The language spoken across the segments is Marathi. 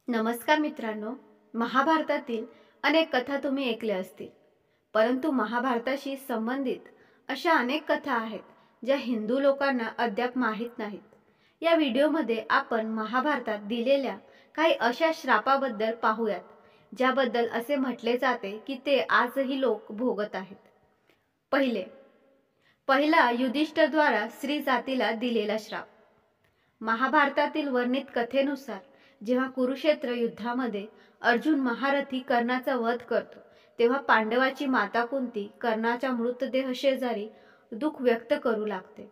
नमस्कार मित्रांनो, महाभारतातील अनेक कथा तुम्ही ऐकल्या असतील, परंतु महाभारताशी संबंधित अशा अनेक कथा आहेत ज्या हिंदू लोकांना अद्याप माहीत नाहीत. या व्हिडिओमध्ये आपण महाभारतात दिलेल्या काही अशा श्रापाबद्दल पाहूयात, ज्याबद्दल असे म्हटले जाते की ते आजही लोक भोगत आहेत. पहिला युधिष्ठिरद्वारा स्त्री जातीला दिलेला श्राप. महाभारतातील वर्णित कथेनुसार जेव्हा कुरुक्षेत्र युद्धामध्ये अर्जुन महारथी कर्णाचा वध करतो, तेव्हा पांडवाची माता कुंती कर्णाच्या मृतदेह शेजारी दुःख व्यक्त करू लागते.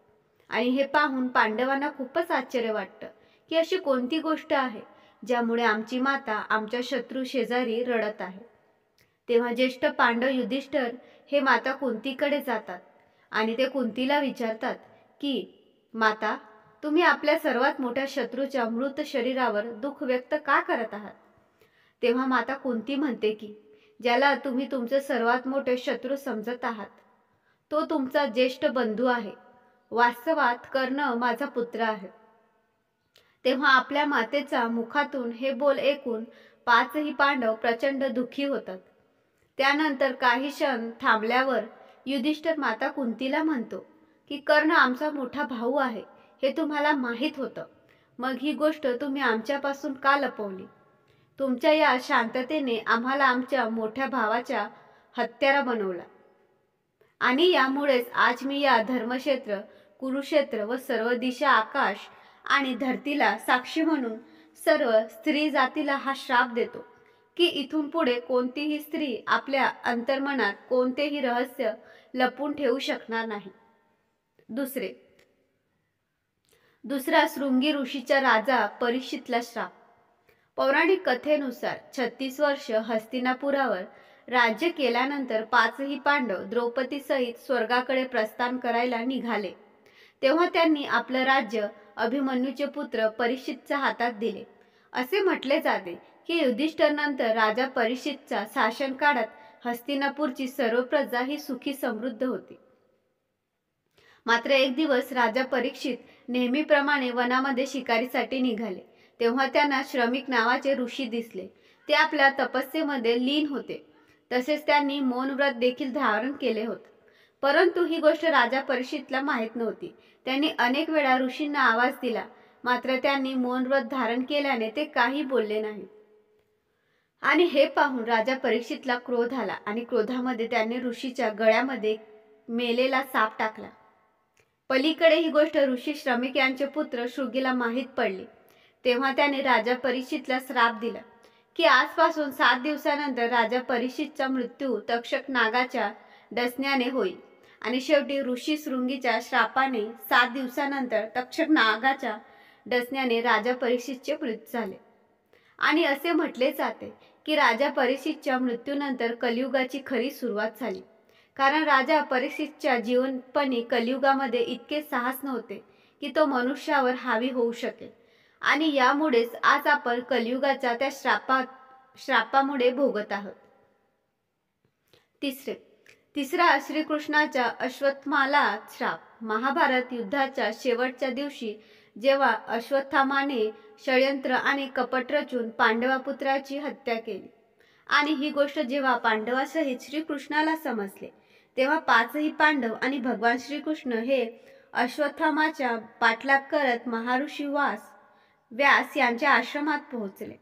आणि हे पाहून पांडवांना खूपच आश्चर्य वाटतं की अशी कोणती गोष्ट आहे ज्यामुळे आमची माता आमच्या शत्रू शेजारी रडत आहे. तेव्हा ज्येष्ठ पांडव युधिष्ठिर हे माता कुंतीकडे जातात आणि ते कुंतीला विचारतात की माता, तुम्ही आपल्या सर्वात मोठ्या शत्रूच्या मृत शरीरावर दुःख व्यक्त का करत आहात? तेव्हा माता कुंती म्हणते की ज्याला तुम्ही तुमचे सर्वात मोठे शत्रू समजत आहात तो तुमचा ज्येष्ठ बंधू आहे. वास्तवात कर्ण माझा पुत्र आहे. तेव्हा आपल्या मातेचा मुखातून हे बोल ऐकून पाचही पांडव प्रचंड दुःखी होतात. त्यानंतर काही क्षण थांबल्यावर युधिष्ठिर माता कुंतीला म्हणतो की कर्ण आमचा मोठा भाऊ आहे हे तुम्हाला माहीत होतं, मग ही गोष्ट तुम्ही आमच्यापासून का लपवली? तुमच्या या शांततेने आम्हाला आमच्या मोठ्या भावाच्या हत्यारा बनवला आणि यामुळेच आज मी या धर्मक्षेत्र, कुरुक्षेत्र व सर्व दिशा, आकाश आणि धरतीला साक्षी म्हणून सर्व स्त्री जातीला हा श्राप देतो की इथून पुढे कोणतीही स्त्री आपल्या अंतर्मनात कोणतेही रहस्य लपवून ठेवू शकणार नाही. दुसरा शृंगी ऋषीचा राजा परीक्षितला श्राप. पौराणिक कथेनुसार 36 वर्ष हस्तिनापुरावर राज्य केल्यानंतर पाचही पांडव द्रौपदीसहित स्वर्गाकडे प्रस्थान करायला निघाले. तेव्हा त्यांनी आपलं राज्य अभिमन्यूचे पुत्र परीक्षितच्या हातात दिले. असे म्हटले जाते की युधिष्ठिरनंतर राजा परीक्षितचा शासन काळात हस्तिनापूरची सर्व प्रजा ही सुखी समृद्ध होती. मात्र एक दिवस राजा परीक्षित नेहमीप्रमाणे वनामध्ये शिकारीसाठी निघाले. तेव्हा त्यांना श्रमिक नावाचे ऋषी दिसले. ते आपल्या तपस्येमध्ये लीन होते. तसेच त्यांनी मौन व्रत देखील धारण केले होते. परंतु ही गोष्ट राजा परीक्षितला माहीत नव्हती. त्यांनी अनेक वेळा ऋषींना आवाज दिला, मात्र त्यांनी मौन व्रत धारण केल्याने ते काही बोलले नाही. आणि हे पाहून राजा परीक्षितला क्रोध आला आणि क्रोधामध्ये त्यांनी ऋषीच्या गळ्यामध्ये मेलेला साप टाकला. पलीकडे ही गोष्ट ऋषी श्रमिक यांचे पुत्र शृंगीला माहीत पडली. तेव्हा त्याने राजा परीक्षितला श्राप दिला की आजपासून 7 दिवसानंतर राजा परीक्षितचा मृत्यू तक्षक नागाच्या डसण्याने होईल. आणि शेवटी ऋषी शृंगीच्या श्रापाने 7 दिवसानंतर तक्षक नागाच्या डसण्याने राजा परीक्षितचे मृत्यू झाले. आणि असे म्हटले जाते की राजा परीक्षितच्या मृत्यूनंतर कलियुगाची खरी सुरुवात झाली. कारण राजा परीक्षितच्या जीवनपणी कलियुगामध्ये इतके साहस नव्हते की तो मनुष्यावर हावी होऊ शकेल. आणि यामुळेच आज आपण कलियुगाच्या त्या श्रापामुळे भोगत आहोत. तिसरा श्रीकृष्णाच्या अश्वत्थामाला श्राप. महाभारत युद्धाच्या शेवटच्या दिवशी जेव्हा अश्वत्थामाने षड्यंत्र आणि कपट रचून पांडवापुत्राची हत्या केली आणि ही गोष्ट जेव्हा पांडवासहित श्रीकृष्णाला समजले, तेव्हा पाचही पांडव आणि भगवान श्रीकृष्ण हे अश्वत्थामाच्या पाठलाग करत महर्षी व्यास यांच्या आश्रमात पोहोचले.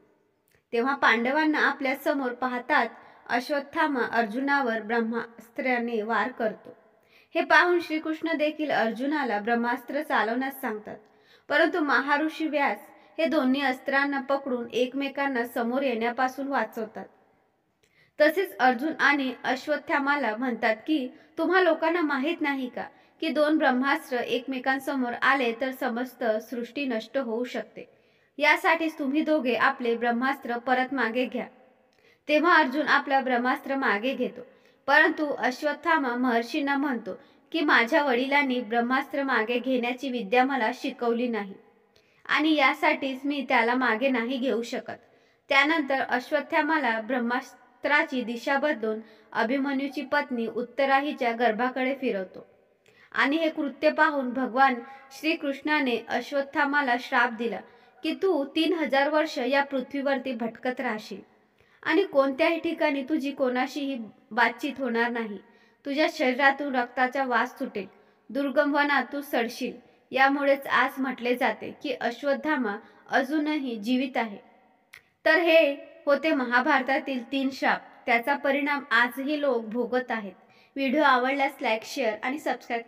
तेव्हा पांडवांना आपल्या समोर पाहतात अश्वत्थामा अर्जुनावर ब्रह्मास्त्राने वार करतो. हे पाहून श्रीकृष्ण देखील अर्जुनाला ब्रह्मास्त्र चालवण्यास सांगतात. परंतु महर्षी व्यास हे दोन्ही अस्त्रांना पकडून एकमेकांना समोर येण्यापासून वाचवतात. तसेच अर्जुन आणि अश्वत्थामाला म्हणतात की तुम्हा लोकांना माहीत नाही का की 2 ब्रह्मास्त्र एकमेकांसमोर आले तर समस्त सृष्टी नष्ट होऊ शकते. यासाठीच तुम्ही दोघे आपले ब्रह्मास्त्र परत मागे घ्या. तेव्हा अर्जुन आपला ब्रह्मास्त्र मागे घेतो. परंतु अश्वत्थामा महर्षींना म्हणतो की माझ्या वडिलांनी ब्रह्मास्त्र मागे घेण्याची विद्या मला शिकवली नाही आणि यासाठीच मी त्याला मागे नाही घेऊ शकत. त्यानंतर अश्वत्थामाला ब्रह्मास्त्राची दिशा बदलून अभिमन्यूची पत्नी उत्तराहीच्या गर्भाकडे फिरवतो. आणि हे कृत्य पाहून भगवान श्रीकृष्णाने अश्वत्थामाला श्राप दिला की तू 3000 वर्ष या पृथ्वीवरती भटकत राहशील आणि कोणत्याही ठिकाणी तुझी कोणाशीही बातचीत होणार नाही. तुझ्या शरीरातून रक्ताचा वास सुटेल. दुर्गम वनात तू सडशील. यामुळेच आज म्हटले जाते की अश्वत्थामा अजूनही जीवित आहे. तर हे होते महाभारतातील 3 शाप. त्याचा परिणाम आजही लोक भोगत आहेत. व्हिडिओ आवडल्यास लाईक, शेअर आणि सबस्क्राईब